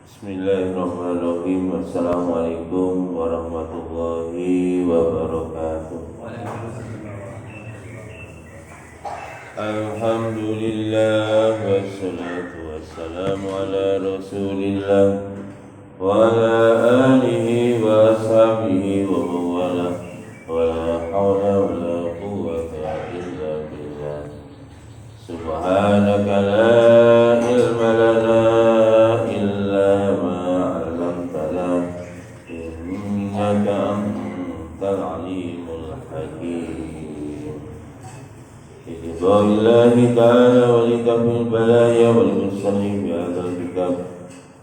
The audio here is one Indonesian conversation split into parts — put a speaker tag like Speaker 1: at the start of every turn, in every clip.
Speaker 1: Bismillahirrahmanirrahim. Assalamualaikum warahmatullahi wabarakatuh. Alhamdulillah wassalatu wassalamu ala rasulillah wa ala alihi wa ashabihi wa mawala wa la hawla wa la quwwata illa billah. Subhanaka la ilma lana illa ma 'allamtana innaka antal alimul hakim. Billahi ta'ala wa likafil balaya wal musallin bi hadzal kitab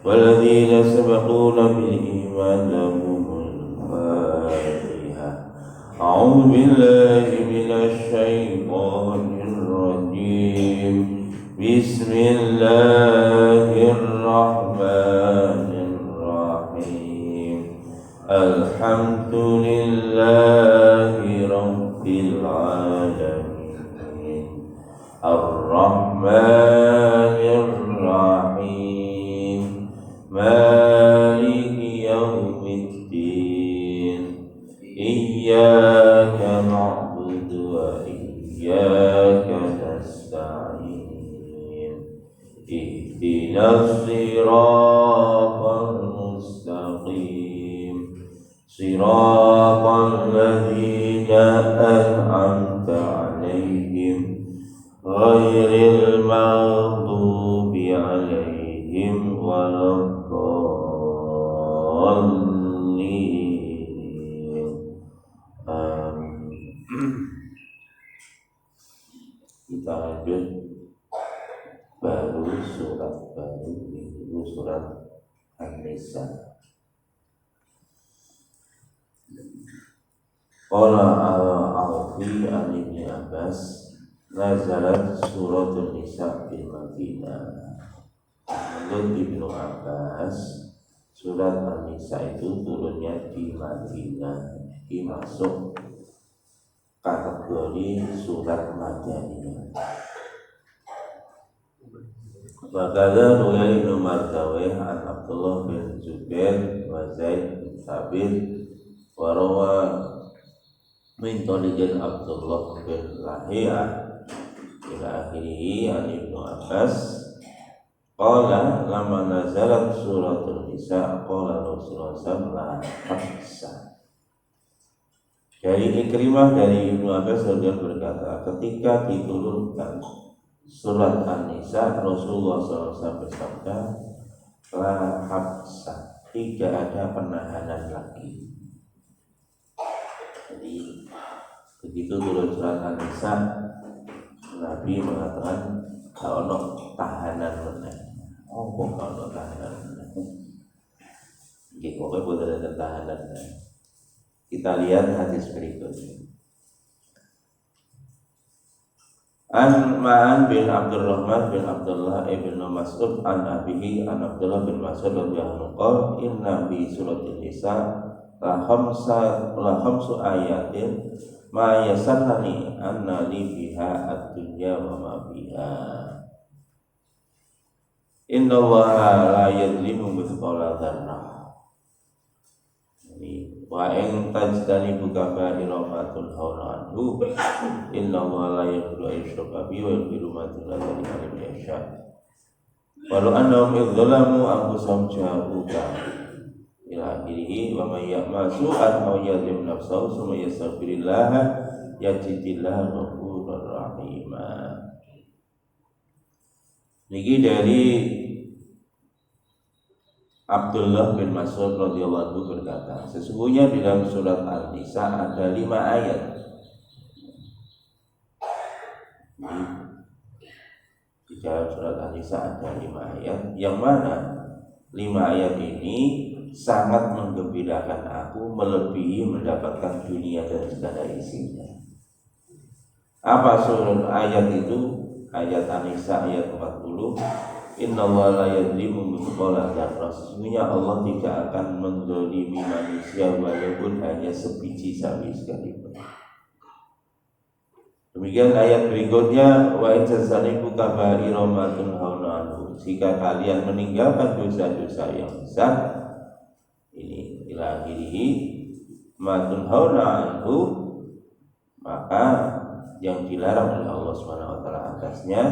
Speaker 1: walladzina sabaquna bil iman lahumul fatihah. A'udzu billahi minasy syaithanir rajim. Bismillahirrahmanirrahim. Alhamdulillahi rabbil alamin. Ar-Rahmanir Rahim. Maliki yaumiddin. Iyyaka na'budu wa iyyaka nasta'in. Ihdinas siratal mustaqim. Siratal ladzina an'amta 'alaihim ghairil maghdubi 'alaihim waladdallin. Kita lanjut surat baru itu surat An-Nisa. Qala al-Awfi an Ibn Abbas nazalat suratul Nisa di Madinah. Menurut Ibnu Abbas, surat An-Nisa itu turunnya di Madinah. Ini masuk kategori surat Madaniyah. Wakala Nuya Ibnu Mardaweh an Abdullah bin Zubair wa Zaid bin Thabit wa rawa min tariqin Abdullah bin Lahiyah ila akhirih an Ibnu Abbas qala lama nazalat suratul Nisa qala Rasulullah sallallahu alaihi wasallam. Dari Ikrimah dari Ibnu Abbas berkata, ketika diturunkan surat An-Nisa, Rasulullah SAW bersabda, la habsa, tidak ada penahanan lagi. Jadi begitu turun surat An-Nisa, Nabi mengatakan kalau tahanan meneh. Oh, kok kalau tahanan meneh? Nggih, pokoknya boten ada tahanan. Kita lihat hadis berikutnya. An Ma'an bin Abdurrahman bin Abdullah ibn Mas'ud an abihi an Abdullah bin Mas'ud radhiyallahu anhu inna bi suratil Nisa la khamsu ayatin ma yasanani anna li fiha ad-dunya wa ma fiha. Inna Allaha la yadlimu mithqala dzarrah. Wa in tajtanibu kaba'ira ma tunhauna anhu inna Allaha la yaghfiru an yushraka bihi wa yaghfiru ma duna dzalika liman yasha. Walau annahum idzalamu anfusahum ja'uka ila akhirih wa may ya'mal su'an aw yadhlim nafsahu summa yastaghfirillaha yajidillaha ghafurur rahima. Niki dari Abdullah bin Mas'ud radhiyallahu anhu berkata, sesungguhnya di dalam surat An-Nisa ada 5 ayat. Di dalam surat An-Nisa ada 5 ayat, yang mana 5 ayat ini sangat menggembirakan aku melebihi mendapatkan dunia dan segala isinya. Apa surat ayat itu? Ayat An-Nisa ayat 40. Innallaha la yadlimu mithqala dzarrah. Sesungguhnya Allah tidak akan menzalimi manusia walaupun hanya sebiji sawi sekalipun. Demikian ayat berikutnya, wa ijazanibu kaba'ira ma tunhauna anhu. Jika kalian meninggalkan dosa-dosa yang besar, ini ila akhirih ma tunhauna anhu, maka yang dilarang oleh Allah Subhanahu wa taala atasnya,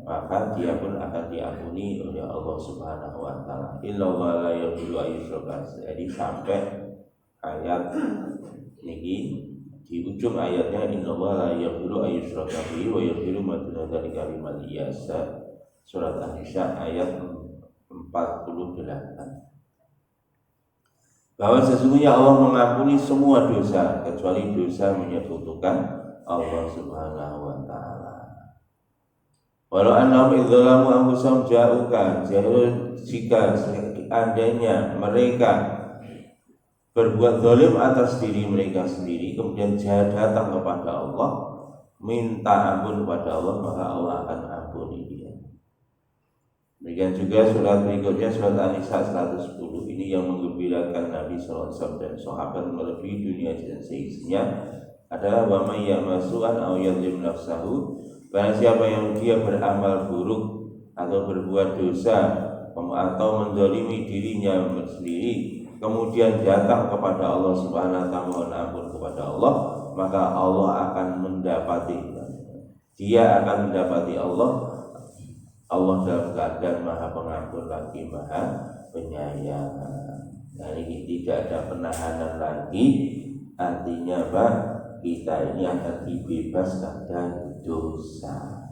Speaker 1: maka dia pun akan diampuni oleh Allah Subhanahu wa taala. Illa wa la yaghfiru ayyushraka. Jadi sampai ayat ini di ujung ayatnya, innallaha la yaghfiru ayyushraka bihi wa yaghfiru ma duna dzalika liman yasha. Surat An-Nisa ayat 48. Bahwa sesungguhnya Allah mengampuni semua dosa kecuali dosa menyekutukan Allah Subhanahu wa taala. Walau annahum idzalamu anfusahum ja'uka, jika seandainya mereka berbuat zalim atas diri mereka sendiri, kemudian datang kepada Allah, minta ampun kepada Allah, maka Allah akan ampuni dia. Demikian juga surat berikutnya, surat An-Nisa 110, ini yang menggembirakan Nabi SAW dan sahabat melebihi dunia dan seisinya adalah wa may ya'masu'an aw yadhlim nafsahu, barang siapa yang dia beramal buruk atau berbuat dosa atau menzalimi dirinya sendiri, kemudian datang kepada Allah Subhanahu wa taala mohon ampun kepada Allah, maka Allah akan mendapati, dia akan mendapati Allah dalam keadaan Maha Pengampun lagi Maha Penyayang. Jadi tidak ada penahanan lagi, artinya apa? Kita ini akan dibebaskan dari dosa.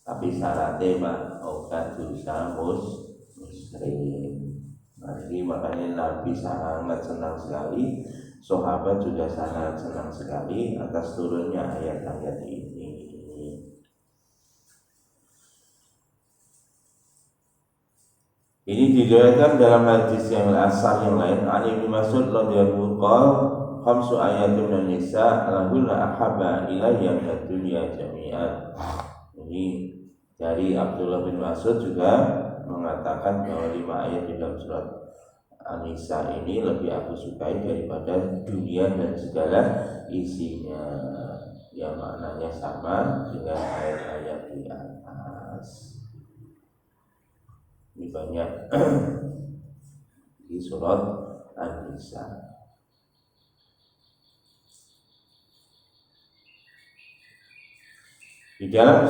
Speaker 1: Tapi syaratnya Pak, obat dosa muslim. Jadi makanya Nabi sangat senang sekali, sahabat juga sangat senang sekali atas turunnya ayat-ayat ini. Ini diriwayatkan dalam hadis yang asar yang lain, Ali bin Mas'ud radhiyallahu anhu, khamsu ayatin min nisa lahunna ahabba ilayya min dunya jami'an. Ini dari Abdullah bin Mas'ud juga mengatakan bahwa 5 ayat di dalam surat An-Nisa ini lebih aku sukai daripada dunia dan segala isinya, yang maknanya sama dengan ayat-ayat di atas. Ini banyak di surat An-Nisa. Di dalam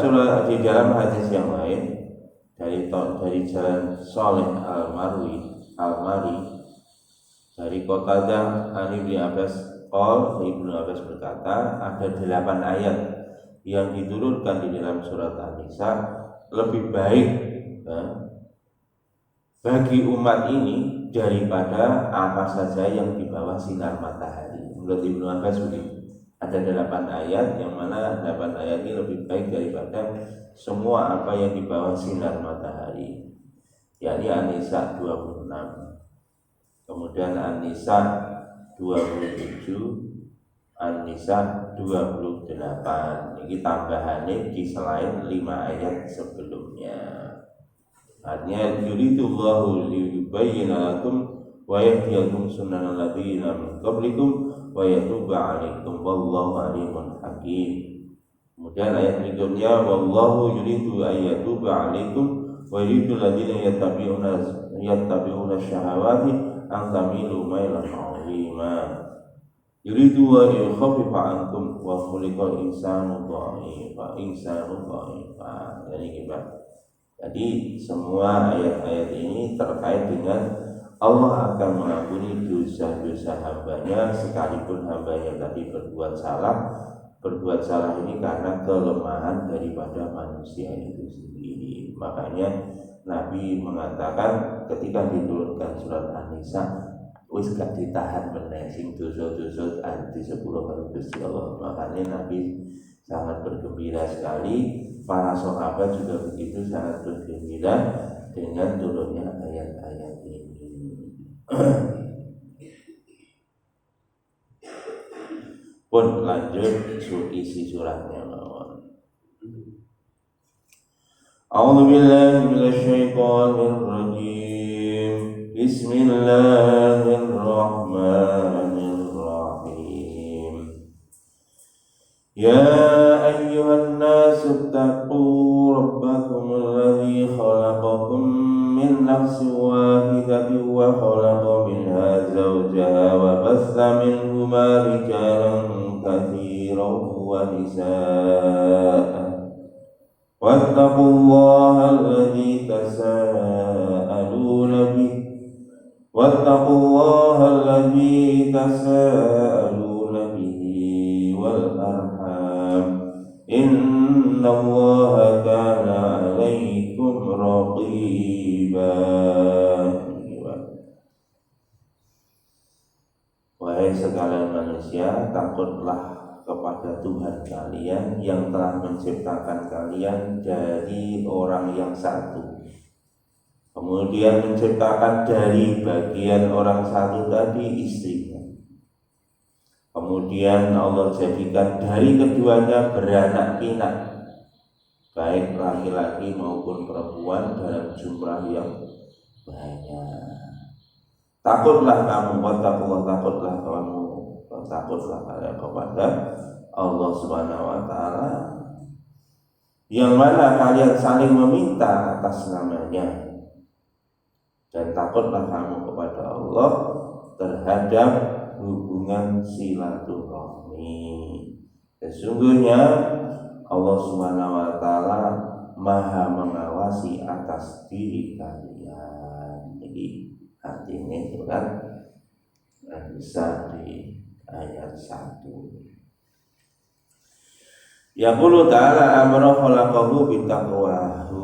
Speaker 1: hadis yang lain dari jalan Saleh Al-Mari dari Qatadah an Ibnu Abbas Ibnu Abbas berkata, ada 8 ayat yang diturunkan di dalam surat An-Nisa lebih baik bagi umat ini daripada apa saja yang di bawah sinar matahari. Menurut Ibnu Abbas begitu. Ada 8 ayat yang mana 8 ayat ini lebih baik daripada semua apa yang di bawah sinar matahari. Yakni An-Nisa 26, kemudian An-Nisa 27, An-Nisa 28. Ini tambahannya di selain 5 ayat sebelumnya. Artinya yuridullahu liyubayyina lakum wa yahdiyakum sunanal ladzina min qablikum wa yatuba 'alaikum wallahu alimun hakim. Kemudian ayat berikutnya, wallahu yuridu ayyatuba 'alaikum wa yuridu ladzina yattabi'una syahawati an tamilu mailan 'azima. Yuridu wa yukhaffifa 'ankum wa khuliqal insanu dha'ifa. Jadi gimana? Jadi semua ayat-ayat ini terkait dengan Allah akan mengampuni dosa-dosa hambanya, sekalipun hambanya tadi berbuat salah. Berbuat salah ini karena kelemahan daripada manusia itu sendiri. Makanya Nabi mengatakan ketika diturunkan surat An-Nisa, wis gak ditahan meneh sing dosa-dosa anti 10 kali Gusti Allah. Makanya Nabi sangat bergembira sekali. Para sahabat juga begitu, sangat bergembira dengan turunnya ayat-ayat ini. Pun lanjut isi suratnya. A'udzu billahi minasy syaithanir rajim. Bismillahirrahmanirrahim. يا أيها الناس اتقوا ربكم الذي خلقكم من نفس واحدة وخلق منها زوجها وبث منهما رجالا كثيرا ونساء واتقوا الله الذي تساءلون به والأرحام إن الله كان عليكم رقيبا. Wahai sekalian manusia, takutlah kepada Tuhan kalian yang telah menciptakan kalian dari orang yang satu, kemudian menciptakan dari bagian orang satu tadi istrinya, kemudian Allah jadikan dari keduanya beranak pinak, baik laki-laki maupun perempuan dalam jumlah yang banyak. Takutlah kamu, takutlah kepada Allah Subhanahu wa taala yang mana kalian saling meminta atas namanya, dan takutlah kamu kepada Allah terhadap hubungan silaturahmi. Sesungguhnya Allah Subhanahu wa taala Maha mengawasi atas diri kalian. Jadi artinya itu kan bisa di ayat 1. Yaqulu ta'ala amra khalaqahu bitaqwahu.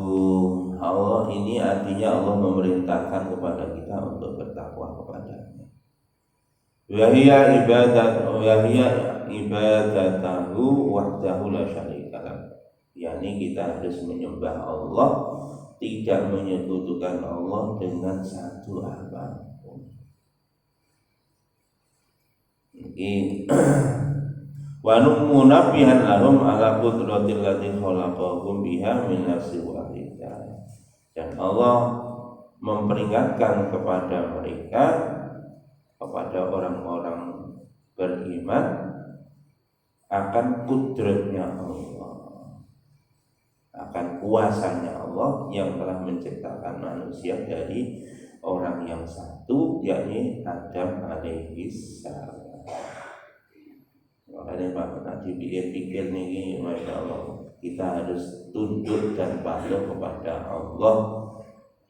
Speaker 1: Allah ini artinya Allah memerintahkan kepada kita untuk bertakwa kepadanya. Wahia ibadatahu wahdahu la syarikalah. yakni kita harus menyembah Allah, tidak menyekutukan Allah dengan satu apapun. Ini wa munabihan lahum ala qudratil lati khalaqahum biha min nafsin wahidah. Dan Allah memperingatkan kepada mereka, kepada orang-orang beriman, akan kudratnya Allah, akan kuasanya Allah yang telah menciptakan manusia dari orang yang satu, yakni Adam alaihi salam. Makanya Pak, nanti pikir-pikir nih, Masya Allah, kita harus tunduk dan patuh kepada Allah,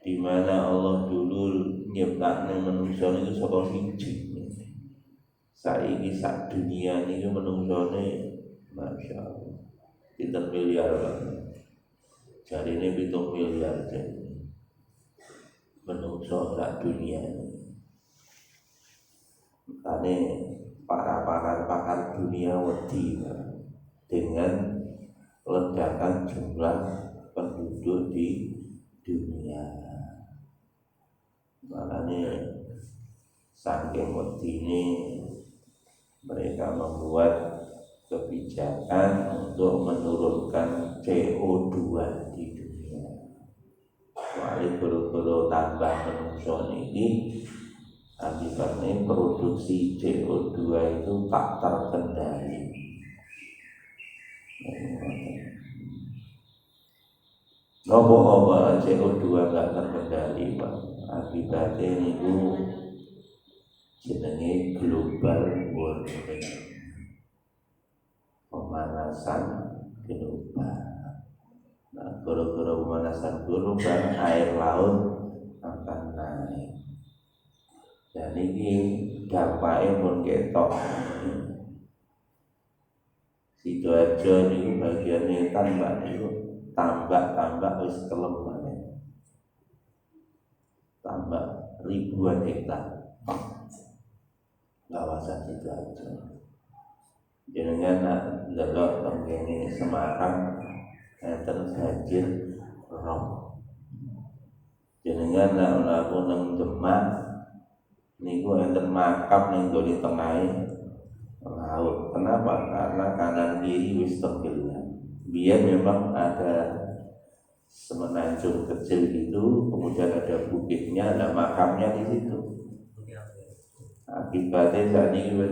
Speaker 1: di mana Allah dulu nyiptakan manusia itu saka siji. Saiki sak dunia ini manusiane Masya Allah 7 miliar jadi ini 7 miliar jadi manusia sak dunia ini. Makanya para pakar dunia wedi dengan ledakan jumlah penduduk di dunia. Makanya saking wedi ini mereka membuat kebijakan untuk menurunkan CO2 di dunia. Soalnya guru-guru tambah manusia ini, akibatnya produksi CO2 itu tak terkendali. Nopo CO2 gak terkendali, Pak. Akibatnya itu jenenge global warming, pemanasan global. Nah, gara-gara pemanasan global, air laut akan naik. Dan ini dampaknya pun ketok. Sidoarjo ini bagiannya tambak itu tambak wis kelem maneh. Tambak ribuan hektar kawasan Sidoarjo. Jenengan delok tengene Semarang enten banjir rob. Jenengan laku nang Demak niku enten makam ning gone tengahe laut. Kenapa? Karena kanan kiri wis tenggelam. Biar memang ada semenanjung kecil gitu, kemudian ada bukitnya, ada makamnya di situ. Akibatnya saat ini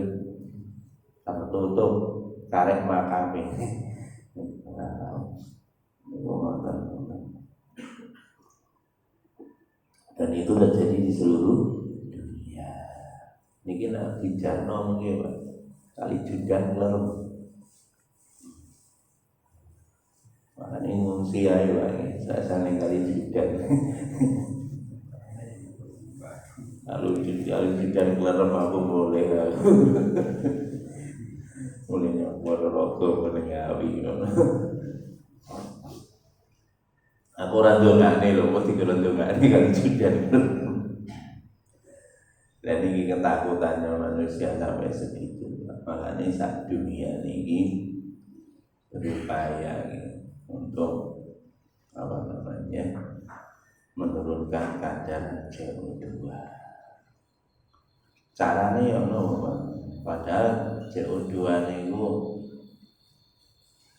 Speaker 1: tertutup tarik makame. Dan itu terjadi di seluruh dunia. Niki nak dijarno mungkin Pak. Kali judan lerem. Makanya ngungsi aja Pak. Saya kali judan. Lalu judan lerem aku boleh. Mulainya rokok menengawi. Aku randongane lho, mesti randongane kali judan. Dan ini ketakutannya manusia sampai segitu. Makanya saat dunia ini berupaya untuk menurunkan kadar CO2. Caranya ya padahal CO2 itu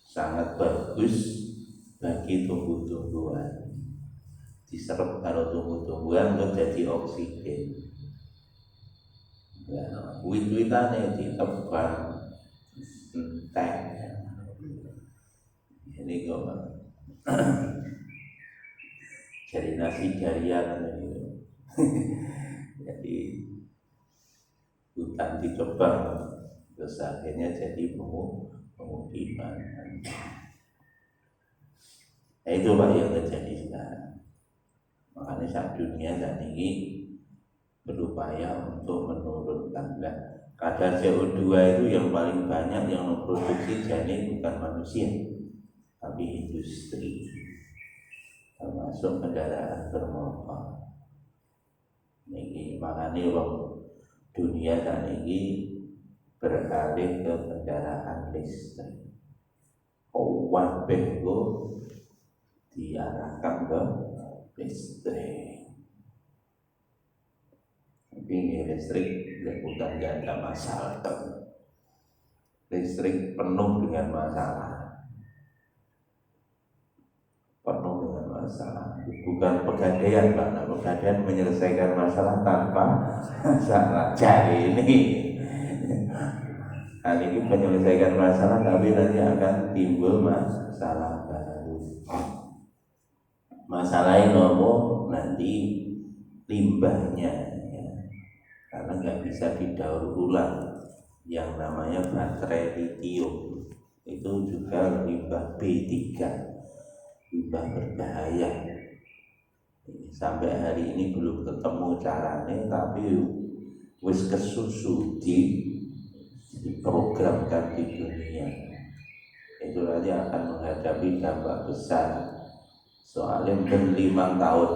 Speaker 1: sangat bagus bagi tumbuh-tumbuhan. Diserap kalau tumbuh-tumbuhan menjadi oksigen. Ya, wit-witane ditebang entek. Ini kok jadi nasi jarian gitu. Jadi hutan ditebang terus akhirnya jadi pemukiman. Nah, itu Pak yang terjadi sekarang. Makanya saat dunia saat ini berupaya untuk menurunkan kadar CO2 itu yang paling banyak yang memproduksi jadi bukan manusia tapi industri, termasuk kendaraan bermotor. Ini makanya dunia saat ini beralih ke kendaraan listrik. Kabeh diarahkan ke listrik. Tapi listrik bukan gak ada masalah. Listrik penuh dengan masalah. Penuh dengan masalah. Bukan pegadaian Pak. Pegadaian menyelesaikan masalah tanpa masalah. Jadi ini hal ini menyelesaikan masalah, tapi nanti akan timbul masalah baru. Masalahnya nanti limbahnya. Karena nggak bisa didaur ulang yang namanya baterai litium itu juga limbah B3, limbah berbahaya. Sampai hari ini belum ketemu caranya, tapi wis kesusu diprogramkan di dunia. Itu nanti akan menghadapi dampak besar. Soalnya mungkin 5 tahun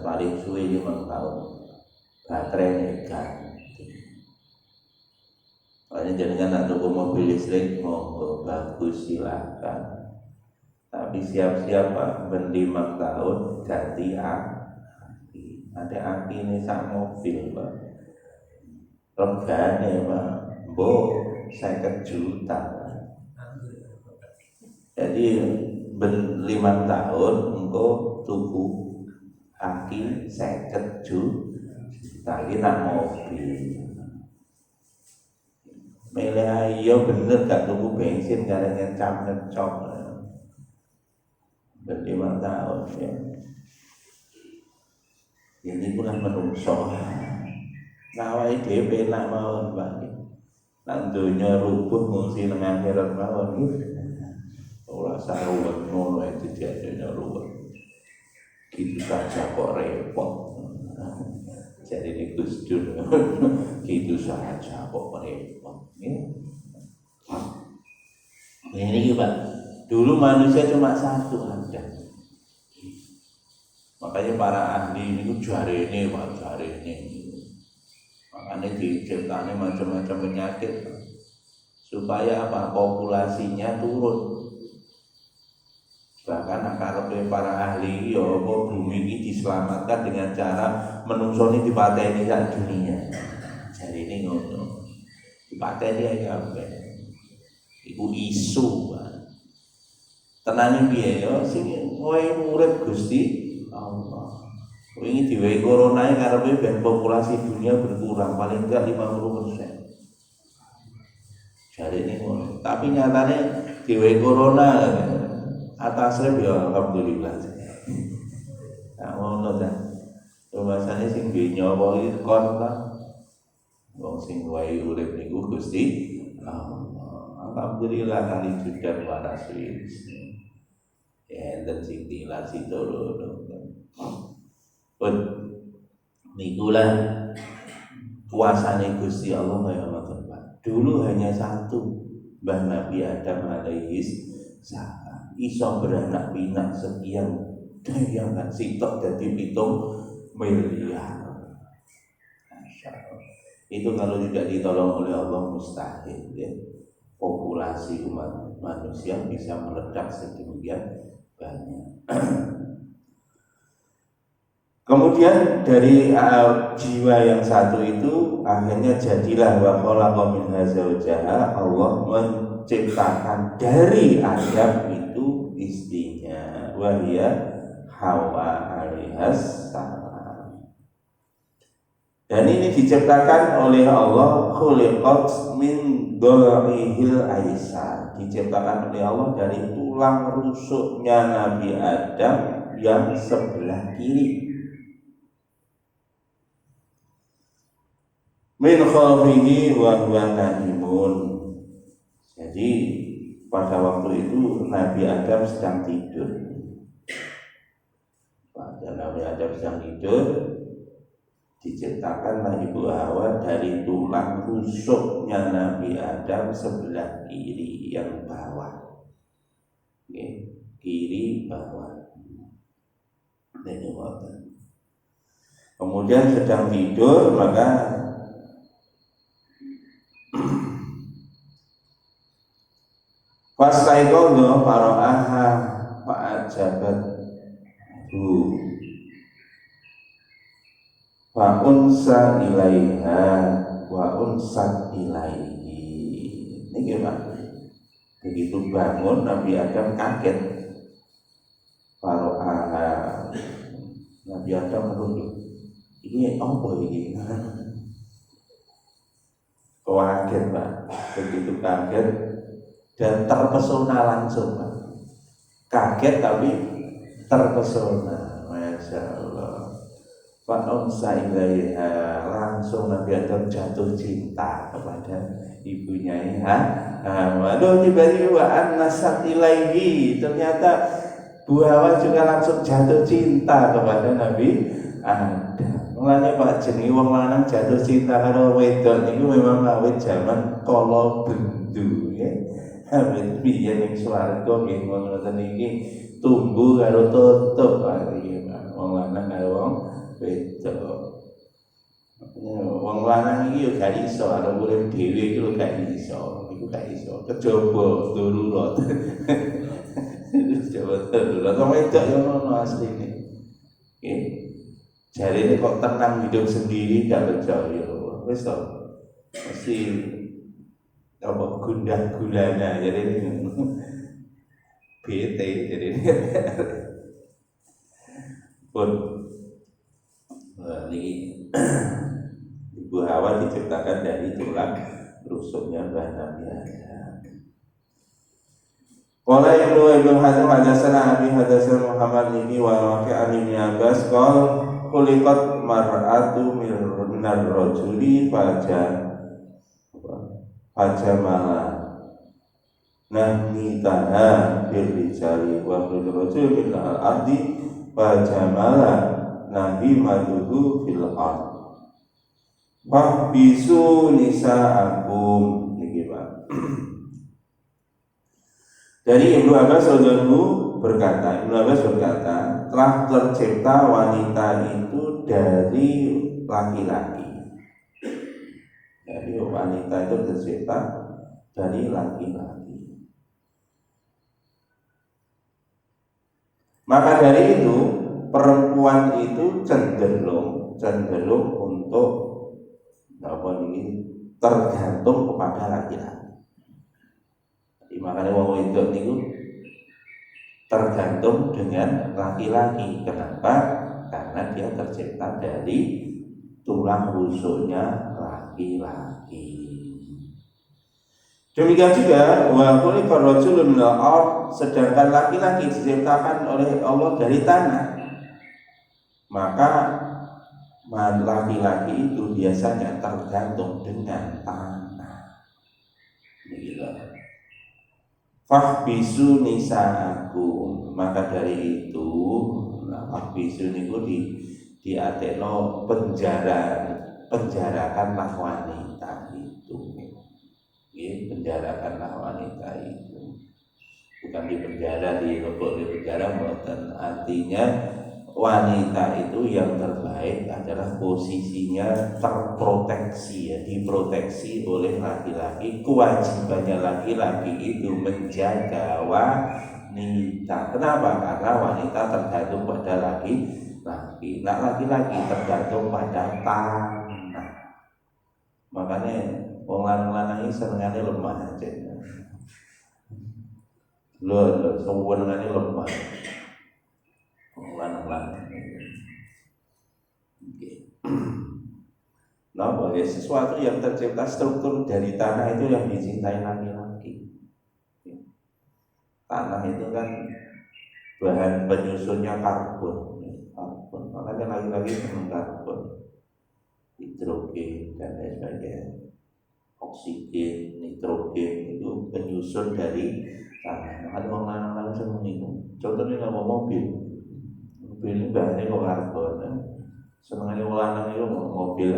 Speaker 1: paling suwe 5 tahun. Baterai ganti. Makanya jangan nak tunggu mobil listrik monggo bagus silakan. Tapi siap-siap Pak, ben 5 tahun ganti aki. Ada aki ini sak mobil Pak. Regane Pak, mbok 50 juta. Jadi ben 5 tahun engko tuku aki 50 juta. Lagi nak mobil milih ayo bener gak tunggu bensin karena ngecap-ngecop ber5 tahun ya. Ini kurang menungso ngawai dhewe nak mawon Pak. Nang donya rubuh ngungsi nang akhirat mawon ora saruwen ngono itu jadinya ruwet. Gitu saja kok repot. Jadi ini Gus Dur gitu saja kok repot. Ini Pak, dulu manusia cuma satu aja. Makanya para ahli ini jari ini Pak, jari ini. Makanya diciptakan macam-macam penyakit supaya apa? Populasinya turun. Bahkan akar para ahli bumi ini diselamatkan dengan cara menungsoni dipateni sak dunia. Jadi ini ngono. Dipateni aja kabeh. Iku isu. Tenane piye yo sing kowe urip Gusti Allah. Wingi diwehi corona karepe ben populasi dunia berkurang paling enggak 50%. Jadi ini ngono. Tapi nyatanya diwe corona atas rem ya alhamdulillah. Nah, ngono ta. Bahasane sing nyawa iki kon ta. Wong sing wae urip niku Gusti Allah. Alhamdulillah kali judan waras wis. Ya dan sing dilasi turu. Pun nikulah kuasane Gusti Allah kaya ngoten Pak. Dulu hanya satu Mbah Nabi Adam alaihi salam. Iso beranak pinak sekian dayangan sitok dadi 7 miliar. Itu kalau tidak ditolong oleh Allah mustahil ya. Populasi umat manusia bisa meledak sedemikian banyak. Kemudian dari jiwa yang satu itu akhirnya jadilah wa khalaqa minha zawjaha. Allah menciptakan dari Adam itu istrinya wahia Hawa alaihas salam. Dan ini diciptakan oleh Allah khuliqat min dhurrihil aisar. Diciptakan oleh Allah dari tulang rusuknya Nabi Adam yang sebelah kiri. Min khafihi wa huwa naimun. Jadi pada waktu itu Nabi Adam sedang tidur. Pada Nabi Adam sedang tidur, diciptakanlah Ibu Hawa dari tulang rusuknya Nabi Adam sebelah kiri yang bawah. Oke, kiri bawah. Kemudian sedang tidur maka Fastaikodo paro'aha fa'ajabat hu wa'unsa ilaiha wa'unsat ilaihi. Ini gimana? Begitu bangun Nabi Adam kaget. Paro'aha Nabi Adam merunduk. Ini apa ini? Kaget Pak. Begitu kaget dan terpesona langsung Pak. Kaget tapi terpesona. Masya Allah. Pak Onsa ilaiha, langsung Nabi Adam jatuh cinta kepada ibunya ya. Waduh tiba-tiba an-nasat ilaihi, ternyata Bu Hawa juga langsung jatuh cinta kepada Nabi Adam. Mulanya Pak jenenge wong lanang jatuh cinta karo wedok niku memang awit zaman kala bendu ya. Awit biyen ning swarga nggih ngoten iki tumbuh karo tutup iki wong lanang karo wong wedok. Wong lanang iki yo gak iso karo urip dhewe iki lho gak iso. Iku gak iso. Kejaba turut. Kejaba turut. Wong wedok yo ngono asline. Nggih. Jarine kok tenang hidup sendiri gak percaya. Wis to. Mesti apa gundah gulana jadi bete jadi pun ini Ibu Hawa diciptakan dari tulang rusuknya Mbah Nabi Adam. Qala Ibnu Hazm hadatsana Abi hadatsana Muhammad ini wa Waqi'an bin Abbas qala khuliqat mar'atu minar rajuli fajamala nahmitaha bil rijali wa bil rajul min al-ardi fajamala nahimaduhu fil ard fahbisu nisa'akum. Niki Pak. Dari Ibnu Abbas radhiyallahu berkata, telah tercipta wanita itu dari laki-laki. Jadi wanita itu tercipta dari laki-laki. Maka dari itu perempuan itu cenderung untuk tergantung kepada laki-laki. Jadi makanya wong wedok niku tergantung dengan laki-laki. Kenapa? Karena dia tercipta dari tulang rusuknya laki-laki. Demikian juga wa khuliqa rajulun minal ard, sedangkan laki-laki diciptakan oleh Allah dari tanah. Maka laki-laki itu biasanya tergantung dengan tanah. Begitu. Fahbisu nisa'akum, maka dari itu fahbisu niku diatekno penjarakanlah wanita itu. Penjarakanlah wanita itu. Bukan dipenjara, dilebok di penjara, bukan. Artinya wanita itu yang terbaik adalah posisinya terproteksi, ya, diproteksi oleh laki-laki. Kewajibannya laki-laki itu menjaga wanita. Kenapa? Karena wanita tergantung pada laki-laki. Nah, laki-laki tergantung pada tanah. Makanya wong lanang-lanang iki senengane lemah aja. Lho, senengane lemah. Lanang-lanang. Nah, ya, sesuatu yang tercipta struktur dari tanah itu yang dicintai laki-laki. Tanah itu kan bahan penyusunnya karbon. Makanya laki-laki senang karbon, hidrogen dan lain sebagainya. Oksigen, nitrogen itu penyusun dari tanah. Ada orang lanang-lanang senang itu. Contohnya nggak mau mobil ini bahannya kok karbon. Senengane wong lanang itu mobil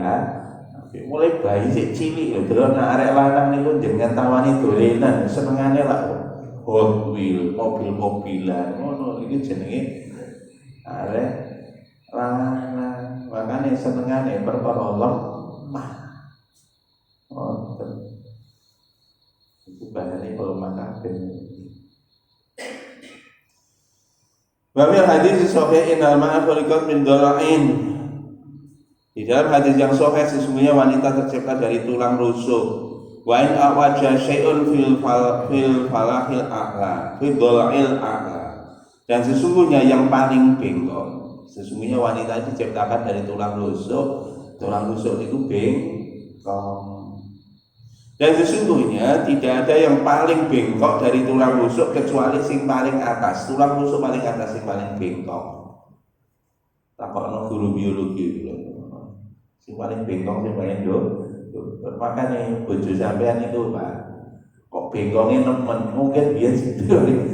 Speaker 1: mulai bayi sik cilik lho, delok nek arek lanang niku jenengan tawani dolenan, senengane lah Hot Wheel, mobil-mobilan ngono iki jenenge arek lanang. Makane senengane perkara lemah. Itu bahane lemah kabeh. Wamil hadis sahih innal ma'a khuliqat min dhala'in. Di dalam hadis yang sahih sesungguhnya wanita tercipta dari tulang rusuk. Wa in awaja syai'un fil falahil a'la, fil dhala'il a'la. Dan sesungguhnya yang paling bengkok, sesungguhnya wanita diciptakan dari tulang rusuk. Tulang rusuk itu bengkok. Dan sesungguhnya tidak ada yang paling bengkok dari tulang rusuk kecuali sing paling atas. Tulang rusuk paling atas, sing paling bengkok. Takokno guru biologi dulu. Sing paling bengkok sing paling makanya bojo sampean itu Pak, kok bengkoknya nemen, mungkin dia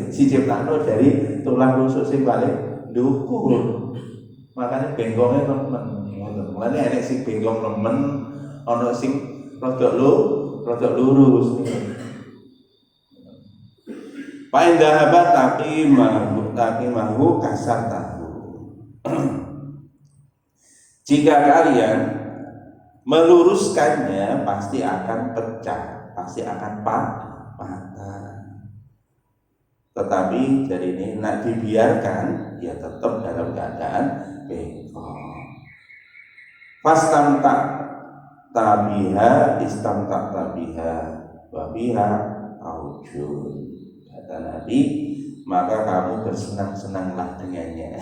Speaker 1: si ciptano dari tulang rusuk sing paling dhuwur. Makanya bengkoknya nemen. Mulane enek sing bengkok nemen, ana sing rodok lurus. Pain dahabat tapi mahu kasar tahu. Jika kalian meluruskannya pasti akan pecah, pasti akan patah. Tetapi dari ini nak dibiarkan, ya tetap dalam keadaan bengkok. Fastam tak tabiha istamtak tabiha wabiha aujun, kata Nabi, maka kamu bersenang-senanglah dengannya.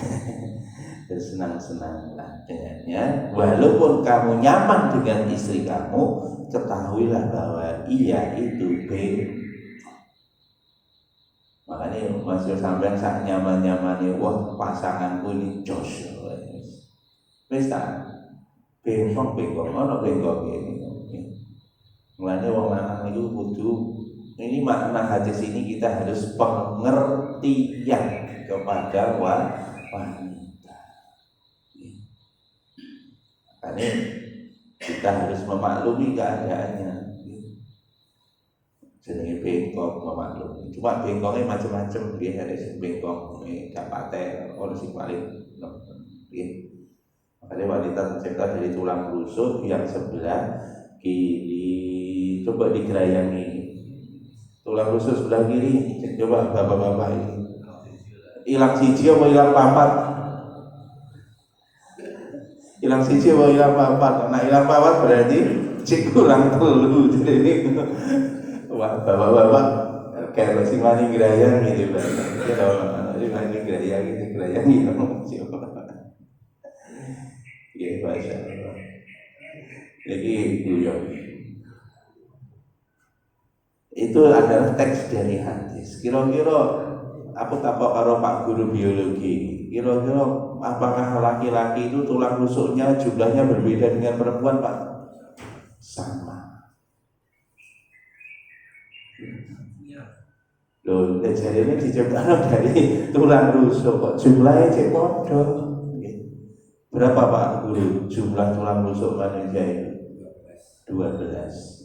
Speaker 1: Bersenang-senanglah dengannya, walaupun kamu nyaman dengan istri kamu, ketahuilah bahwa ia itu bengkok. Makanya masih sampai saat nyaman-nyamannya, wah pasanganku ini jos, bisa bengkok ono bengkok ini. Mulanya wong lanang itu kudu, ini makna hadis ini kita harus pengertian kepada wanita. Karena kita harus memaklumi keadaannya. Jenenge bengkok memaklumi. Cuma bengkoknya macam-macam, dia ada sing bengkok gak paten, ono sing paling nggih. Makanya wanita tercipta dari tulang rusuk yang sebelah kiri. Coba digerayangi tulang rusuk sebelah kiri. Coba bapak-bapak ini hilang siji apa hilang papat? Hilang siji apa hilang papat? Nah hilang papat berarti cik kurang telu. Jadi ini wah bapak-bapak kayak sing wani gerayang gitu Pak. Jadi wani gerayang gitu gerayangi coba. Ya, Masya Allah. Jadi itu Itu adalah teks dari hadis. Kira-kira aku takut karo Pak Guru biologi. Kira-kira apakah laki-laki itu tulang rusuknya jumlahnya berbeda dengan perempuan, Pak? Sama. Loh, jadi ini diciptakan dari tulang rusuk kok jumlahnya cek podo. Berapa Pak Guru jumlah tulang rusuk manusia itu? 12.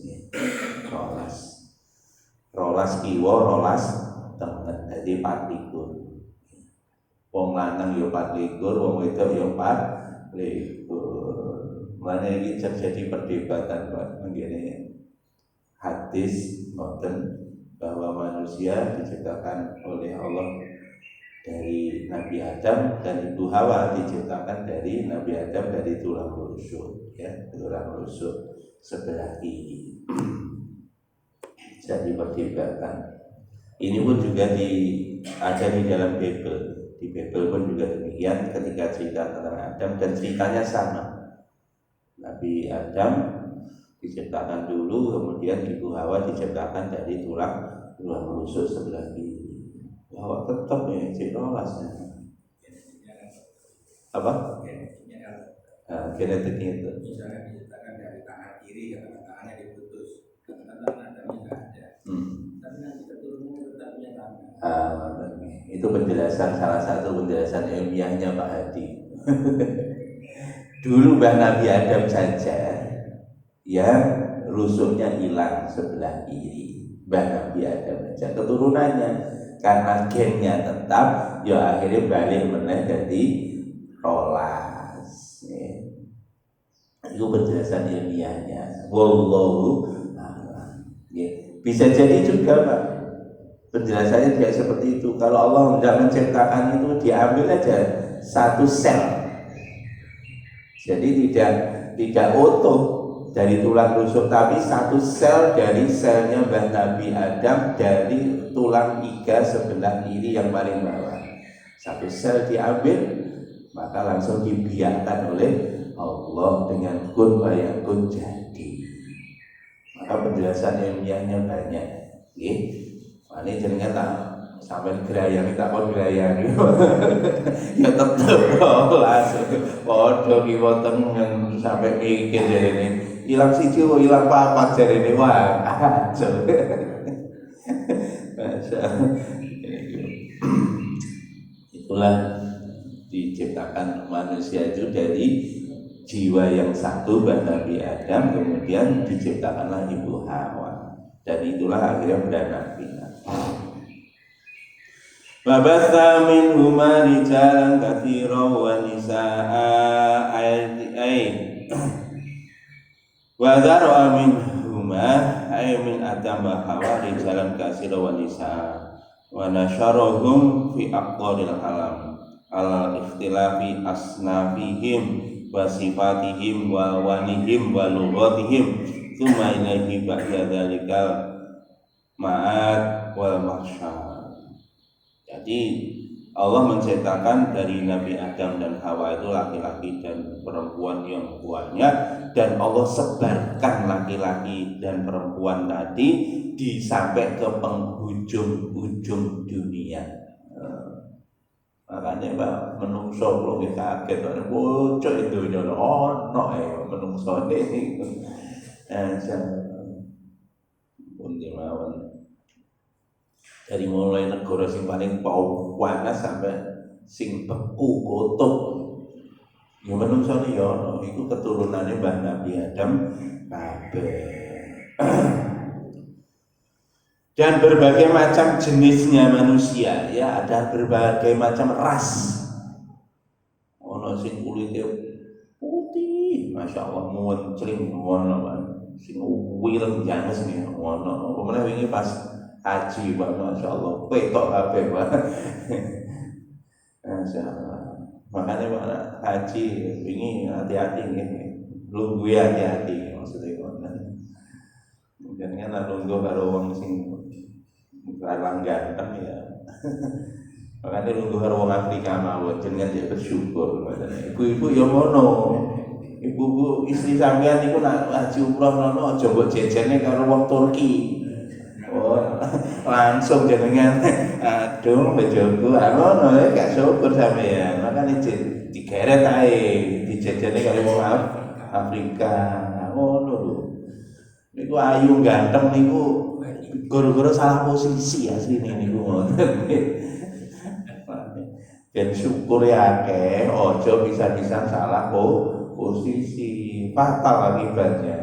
Speaker 1: Rolas kiwa, rolas tengen, jadi 24. Wong lanang yo 24, wong wedok yo 24. Mana ini terjadi perdebatan Pak mengenai hadis ngoten bahwa manusia diciptakan oleh Allah dari Nabi Adam dan Ibu Hawa diciptakan dari Nabi Adam dari tulang rusuk, ya, tulang rusuk sebelah kiri. Jadi perdebatan. Ini pun juga ada di dalam Bible. Di Bible pun juga demikian ketika cerita tentang Adam dan ceritanya sama. Nabi Adam diciptakan dulu, kemudian Ibu Hawa diciptakan dari tulang rusuk sebelah kiri. Hawa tetap ya cikolasnya. Apa? Genetiknya itu.
Speaker 2: Misalnya diciptakan dari tangan kiri, karena tangannya diputus, karena tangannya nggak ada. Tapi nanti keturunannya tetap punya tangan.
Speaker 1: Itu penjelasan, salah satu penjelasan ilmiahnya Pak Hadi. Dulu Mbah Nabi Adam saja yang rusuknya hilang sebelah kiri, Mbah Nabi Adam saja keturunannya karena gennya tetap, ya akhirnya balik meneh jadi rolas. Itu penjelasan ilmiahnya. Wallahu a'lam. Bisa jadi juga Pak, penjelasannya tidak seperti itu. Kalau Allah tidak menciptakan itu, diambil aja satu sel. Jadi tidak utuh dari tulang rusuk, tapi satu sel dari selnya Mbah Nabi Adam dari tulang iga sebelah kiri yang paling bawah. Satu sel diambil, maka langsung dibiarkan oleh Allah dengan kun fayakun jadi. Maka penjelasan ilmiahnya banyak. Ini jenengan tak sampai gerayang, tak kon gerayang. Ya tetep rolas. Padha kiwa tengen sampai mikir jarene. Ilang siji kok ilang papat jarene wah. Itulah diciptakan manusia itu dari jiwa yang satu Mbah Nabi Adam, kemudian diciptakanlah Ibu Hawa, dan itulah akhirnya beranak pinak. Babatha minhuma rijalan katsiran wa nisaa wa dzara minhuma ay min Adam wa Hawa rijalan katsiran wa nisaa wa nasyarahum fi aqdalil alam ala ikhtilafi asnafihim wa sifatihim wa wanihim wa lughatihim tsumma ilaihi ba'da dzalikal ma'ad wal mahsyar. Jadi Allah menciptakan dari Nabi Adam dan Hawa itu laki-laki dan perempuan yang banyak, dan Allah sebarkan laki-laki dan perempuan tadi sampai ke penghujung-ujung dunia. Makanya Mbak menungso kalau kita kaget ada bocor itu ono menungso ini pun dimawon dari mulai negara sing paling panas sampai sing beku kotor ya menungso ini ya ono itu keturunannya Mbah Nabi Adam kabeh. Dan berbagai macam jenisnya manusia, ya ada berbagai macam ras. Ono sing kulitnya putih, masya Allah, muncring, ono sing wireng janges nih, ono. Kemudian ini pas haji, masya Allah, petok kabeh, masya Allah. Makanya Pak haji ini hati-hati nih, lu gue hati-hati maksudnya. Kemudian kan nunggu karo wong sing larang ganteng ya. Makanya nunggu karo wong Afrika mawon jenengan dia bersyukur. Ibu-ibu ya ngono. Ibu-ibu istri sampean niku nak haji umroh nono aja mbok jejene karo wong Turki. Oh, langsung jenengan aduh bojoku ngono gak syukur sampeyan. Makane digeret ae dijajane karo wong Afrika. Ngono lho. Niku ayu ganteng niku gara-gara salah posisi asline niku ngoten. Ben syukur akeh, aja bisa-bisa salah posisi, fatal akibatnya.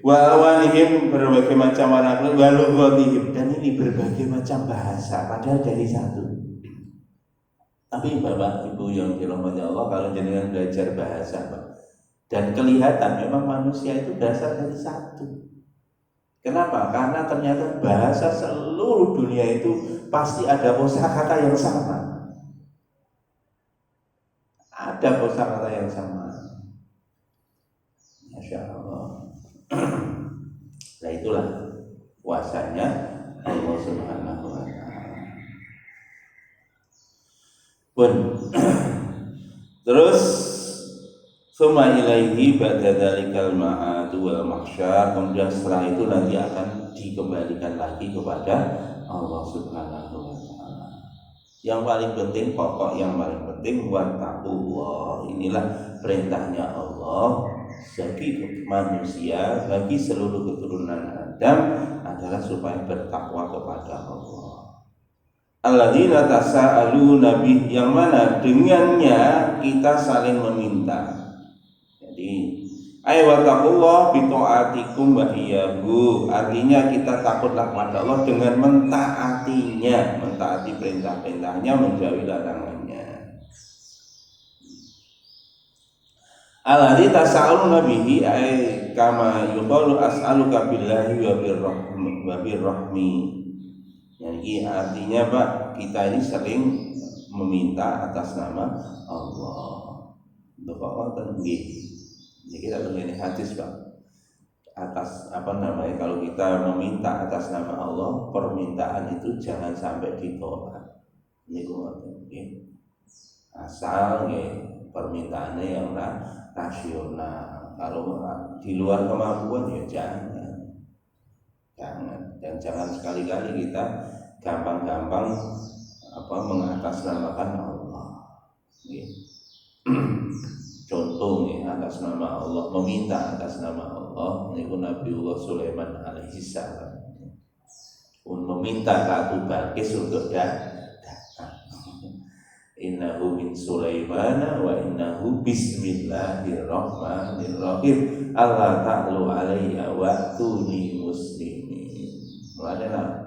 Speaker 1: Walwanihim berbagai macam warna walughatihim, dan ini berbagai macam bahasa padahal dari satu. Tapi Bapak Ibu yang dirahmati Allah, kalau jenengan belajar bahasa Pak, dan kelihatan memang manusia itu berasal dari satu. Kenapa? Karena ternyata bahasa seluruh dunia itu pasti ada kosakata yang sama. Ada kosakata yang sama. Masya Allah. Nah itulah kuasanya Allah Subhanahu wa Ta'ala. Pun terus summa ilaihi ba'da dzalikal ma'adu wal mahsyar, kemudian setelah itu nanti akan dikembalikan lagi kepada Allah Subhanahu wa Ta'ala. Yang paling penting, pokok yang paling penting wattaqullah. Inilah perintahnya Allah bagi manusia, bagi seluruh keturunan Adam adalah supaya bertakwa kepada Allah. Alladzina tasa'aluna bih, yang mana dengannya kita saling meminta. Jadi wattaqullah bi ta'atikum wa iyyahu, artinya kita takutlah kepada Allah dengan mentaatinya, mentaati perintah-perintahnya, menjauhi larangannya. Alladzi tas'aluna bihi ay kama yuqalu as'aluka billahi wa birrahmi. Jadi artinya Pak, kita ini sering meminta atas nama Allah. Untuk Allah tinggi. Jadi kita begini hadis Pak, atas kalau kita meminta atas nama Allah, permintaan itu jangan sampai ditolak. Ini asal permintaannya yang rasional. Kalau di luar kemampuan ya jangan. Dan jangan sekali-kali kita gampang-gampang mengatasnamakan Allah. Contoh atas nama Allah, meminta atas nama Allah. Ini Nabiullah Sulaiman alaihissalam meminta Ratu Balqis untuk datang. Innahu min Sulaimana wa innahu bismillahirrahmanirrahim. Allah ta'lu alayya wa'tuni muslimin. Mulanya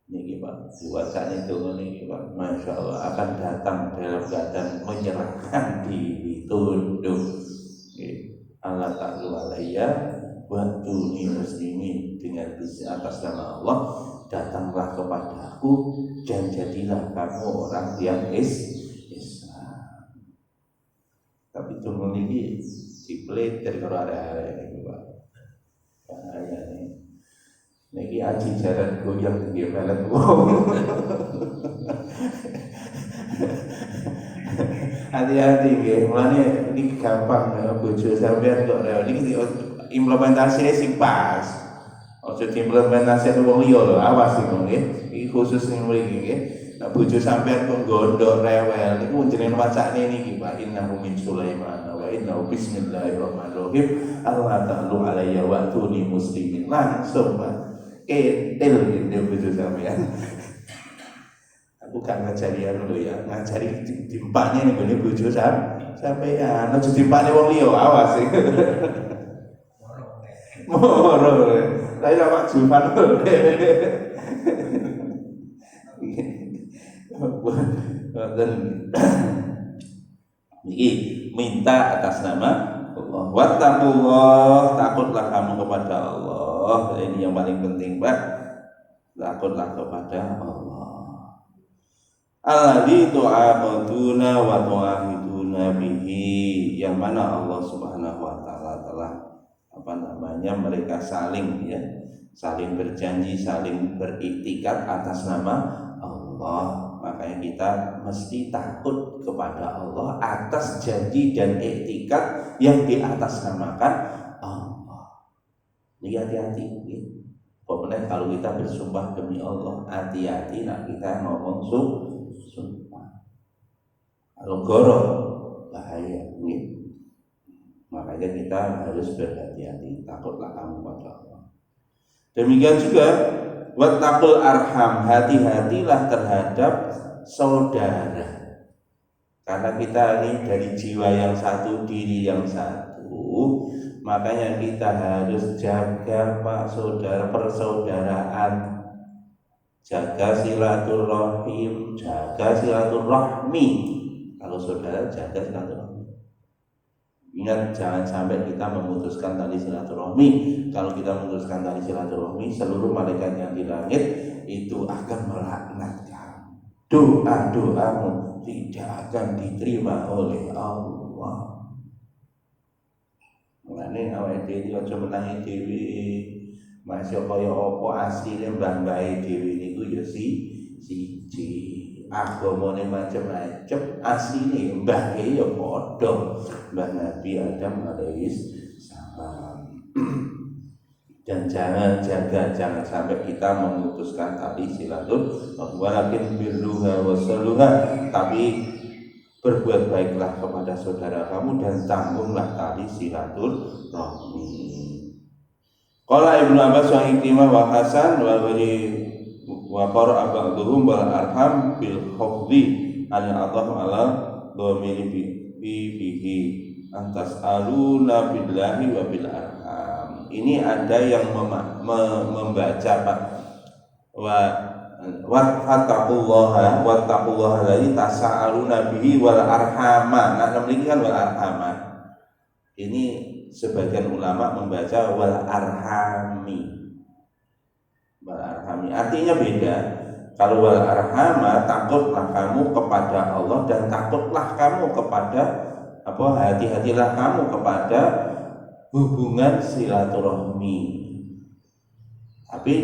Speaker 1: niki Pak, diwacane donga niki Pak, Masya Allah akan datang dalam keadaan menyerahkan diri, tunduk. Allah ta'ala alayya wa tuni muslimin, dengan atas nama Allah datanglah kepadaku dan jadilah kamu orang yang Islam. Tapi donga niki dipleter karo arek-arek niki Pak. Bahaya nih. Niki aji jaran goyang nggih melet wong. Hati-hati nggih, mulane niki gampang bojo sampean kok niki implementasine sing pas. Aja diimplementasine wong liya lho, awas iki nggih. Iki khusus ning mriki nggih. Nek bojo sampean kok gondok rewel niku jenenge wacane niki Pak, innahu min Sulaiman wa innahu bismillahirrahmanirrahim. Allah ta'ala alayya wa tuni muslimin. Langsung Pak. Ketel gitu bojo sampean. Aku gak ngajari lho ya, ngajari dimpaknya nih gone bojo sampean. Aja dimpakne wong liya, awas iki. Moro. Lah ya Pak Julfan. Dan ini minta atas nama Allah. Wattaqullah, takutlah kamu kepada Allah. Ini yang paling penting Pak. Takutlah kepada Allah. Alladzi tu'abuduna wa tu'ahiduna bihi, yang mana Allah Subhanahu wa Ta'ala telah mereka saling berjanji, saling beriktikad atas nama Allah. Makanya kita mesti takut kepada Allah atas janji dan iktikad yang diatasnamakan Allah. Ini hati-hati. Pokoknya kalau kita bersumpah demi Allah, hati-hati nak kita ngomong sumpah. Kalau goroh bahaya. Makanya kita harus berhati-hati. Takutlah kamu pada Allah. Demikian juga wattaqul arham, hati-hatilah terhadap saudara. Karena kita ini dari jiwa yang satu, diri yang satu, makanya kita harus jaga Pak saudara, persaudaraan, jaga silaturahim, jaga silaturahmi. Kalau saudara jaga silaturahmi. Ingat, jangan sampai kita memutuskan tali silaturahmi. Kalau kita memutuskan tali silaturahmi, seluruh malaikat yang di langit itu akan melaknat kamu. Doa-doamu tidak akan diterima oleh Allah. Mulane awake dhewe aja menangi dhewe. Masya kaya apa asline mbah-mbahe dhewe niku ya siji. Agamane macam-macam, asline mbahke ya padha. Mbah Nabi Adam alaihis salam. Dan jangan sampai kita memutuskan tali silaturahmi, walakin birruha wasaluha, tapi berbuat baiklah kepada saudara kamu dan tanggunglah tali silaturahmi. Qala Ibnu Abbas wa Ikrimah wa Hasan wa qara ba'dhum wal arham bil khafdi al-adham ala dhamiri bihi antas aluna billahi wa bil arham. Ini ada yang membaca Pak wattaqullaha alladzi tasaaluna bihi wal arhama. Nah, memiliki kan wal arhama. Ini sebagian ulama membaca wal arhami. Wal arhami artinya beda. Kalau wal arhama, takutlah kamu kepada Allah dan takutlah kamu kepada hati-hatilah kamu kepada hubungan silaturahmi. Tapi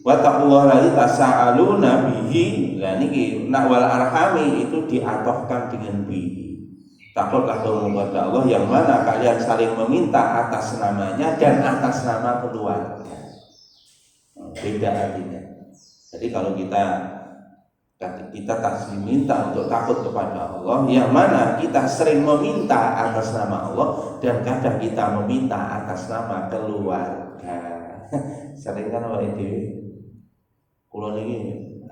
Speaker 1: wattaqullaha alladzi tasaaluna bihi. Lah niki nak wal arhami itu diatofkan dengan bihi. Takutlah kamu kepada Allah yang mana kalian saling meminta atas namanya dan atas nama keluarga. Beda artinya. Jadi kalau kita tak minta untuk takut kepada Allah, yang mana kita sering meminta atas nama Allah dan kadang kita meminta atas nama keluarga. Sering kan awake dhewe. Kula niki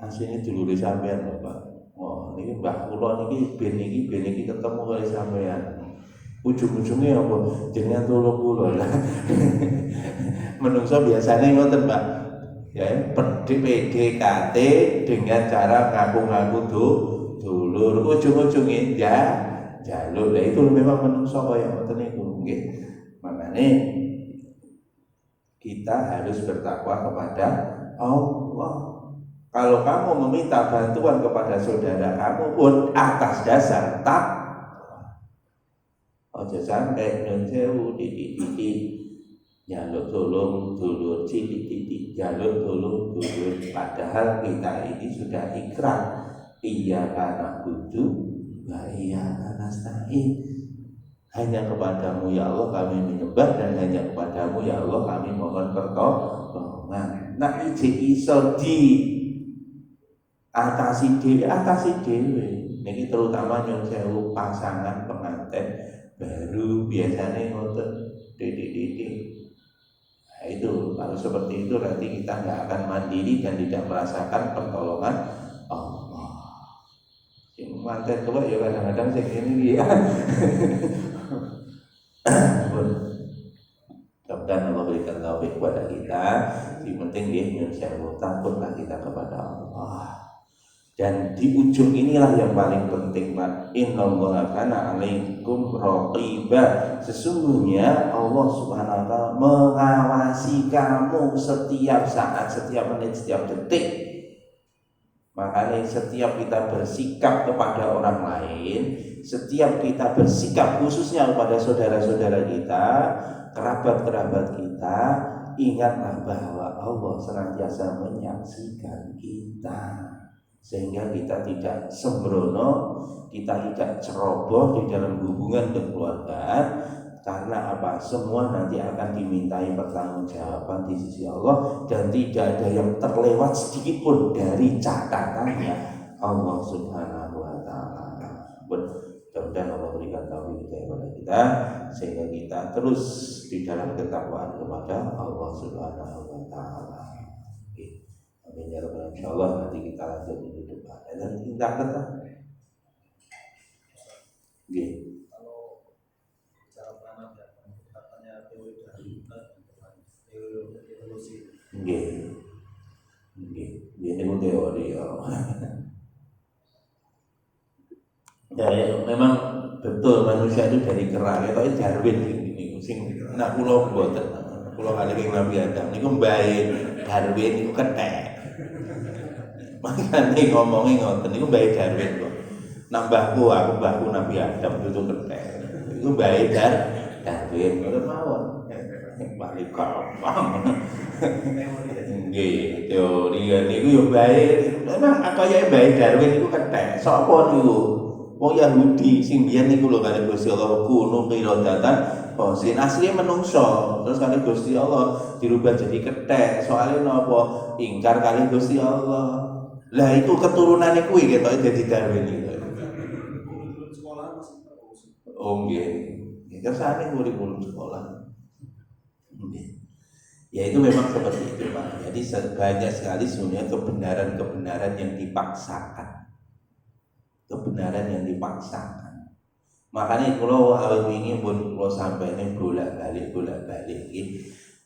Speaker 1: asline dulure sampean lho, Pak. Oh, niki mbah kula niki ben iki ketemu kali sampean. Ujung-ujungnya apa? Jenengan tolong kula lah. Menungso biasanya ngoten, Pak. Ya, PDKT dengan cara ngaku-ngaku dulur, ujung-ujungnya jalur. Nah, itu memang menungso kaya ngoten niku nggih. Makane kita harus bertakwa kepada Allah. Kalau kamu meminta bantuan kepada saudara kamu pun atas dasar takwa. Ojo sampai nyun sewu titik-titik jaluk tolong dulur titik-titik jaluk tolong dulur, padahal kita ini sudah ikrar iyyaka na'budu wa iyyaka nasta'in. Hanya kepadamu ya Allah kami menyembah dan hanya kepadamu ya Allah kami mohon pertolongan. Nah iki iso di atasi dhewe. Niki terutama nyun sewu pasangan pengantin baru biasanya ngoten titik-titik. Nah, itu kalau seperti itu nanti kita nggak akan mandiri dan tidak merasakan pertolongan Allah. Yang manten tua ya kadang-kadang sing ini ya. Mudah-mudahan Allah berikan taufik kepada kita. Yang penting dia Indonesia takutlah kita kepada Allah. Dan di ujung inilah yang paling penting, Pak. Innallaha kana 'alaikum raqiba. Sesungguhnya Allah Subhanahu wa taala mengawasi kamu setiap saat, setiap menit, setiap detik. Makanya setiap kita bersikap kepada orang lain, setiap kita bersikap khususnya kepada saudara-saudara kita, kerabat-kerabat kita, ingatlah bahwa Allah senantiasa menyaksikan kita. Sehingga kita tidak sembrono, kita tidak ceroboh di dalam hubungan kekeluargaan, Karena apa? Semua nanti akan dimintai pertanggungjawaban di sisi Allah, dan tidak ada yang terlewat sedikit pun dari catatannya Allah Subhanahu wa taala. Mudah-mudahan Allah berikan taufik kepada kita sehingga kita terus di dalam ketakwaan kepada Allah Subhanahu wa taala. Amin ya rabbal alamin. Insyaallah nanti kita lanjut di depan. Dan kita kata nggih. Nggih. Nggih, ini teori ya. Ya, memang betul manusia itu dari kera, itu Darwin ini sing nak kula mboten. Kula kali king Nabi Adam niku mbae Darwin niku kethek. Makane ngomongin ngoten niku mbae Darwin kok. Nambahku aku mbahku Nabi Adam itu kethek. Iku mbae Darwin ngoten mawon. Balik gampang. Nggih, teori niku yo bae. Memang kaya bae Darwin niku kethek. Sapa niku? Wong Yahudi sing biyen niku lho kali Gusti Allah kuno qiradatan sin asli menungso. Terus kali Gusti Allah dirubah jadi kethek. Soale napa? Ingkar kali Gusti Allah. Lah itu keturunane kuwi ketoke dadi Darwin iki. Oh nggih. Kersane kurikulum sekolah. Ya itu memang seperti itu Pak. Jadi banyak sekali sebenarnya kebenaran-kebenaran yang dipaksakan. Kebenaran yang dipaksakan. Makanya kalau awal ini pun kalau sampai ini bolak-balik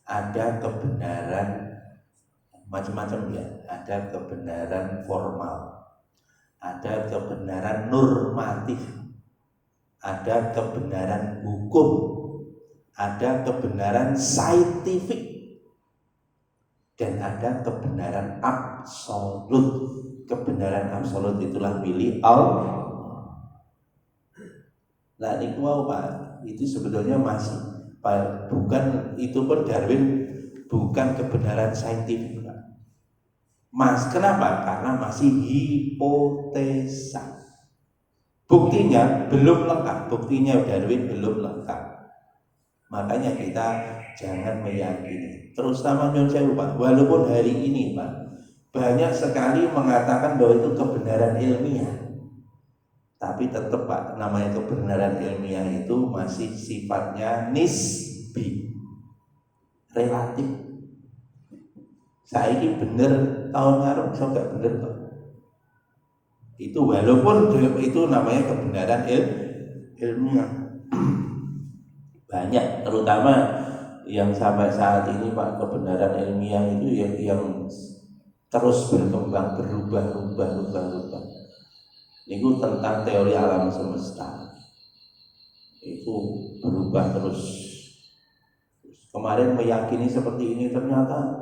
Speaker 1: ada kebenaran macam-macam ya. Ada kebenaran formal, ada kebenaran normatif, ada kebenaran hukum, ada kebenaran saintifik, dan ada kebenaran absolut. Kebenaran absolut itulah milik Allah. Nah ini Pak, itu sebetulnya masih bukan, itu pun Darwin bukan kebenaran saintifik Pak. Kenapa? Karena masih hipotesa. Buktinya belum lengkap, buktinya Darwin belum lengkap. Makanya kita jangan meyakini. Terutama Nyon Sewu Pak, walaupun hari ini Pak banyak sekali mengatakan bahwa itu kebenaran ilmiah, tapi tetap Pak, namanya kebenaran ilmiah itu masih sifatnya nisbi, relatif. Saya ini bener tahun ngarep, saya nggak bener kok. Itu walaupun itu namanya kebenaran ilmiah. Banyak, terutama yang sampai saat ini Pak, kebenaran ilmiah itu yang terus berkembang, berubah. Itu tentang teori alam semesta. Itu berubah terus. Kemarin meyakini seperti ini, ternyata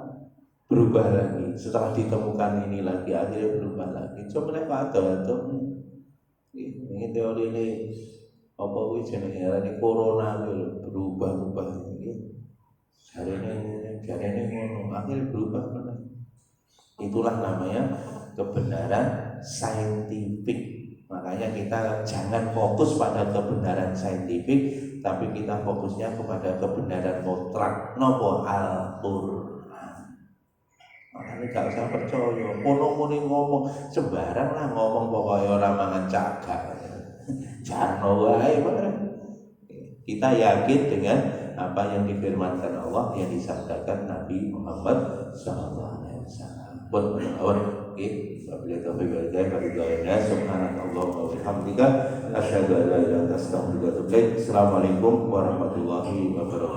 Speaker 1: berubah lagi. Setelah ditemukan ini lagi, akhirnya berubah lagi. Coba ada ini teori ini apa kuwi jenenge arane corona kuwi berubah iki. Jarene ngono, akhirnya berubah meneh. Itulah namanya kebenaran saintifik. Makanya kita jangan fokus pada kebenaran saintifik, tapi kita fokusnya kepada kebenaran mutlak. Nopo Al-Qur'an. Makanya gak usah percaya. Kono-kono ngomong sembarang lah ngomong pokoknya orang mangan cagak. Jarno wae bareng. Kita yakin dengan apa yang difirmankan Allah, yang disabdakan Nabi Muhammad SAW. Wabillahi taufiq wal hidayah. Subhanallah wa bihamdika asyhadu an la ilaha illa anta astaghfiruka wa atubu ilaik. Assalamualaikum warahmatullahi wabarakatuh.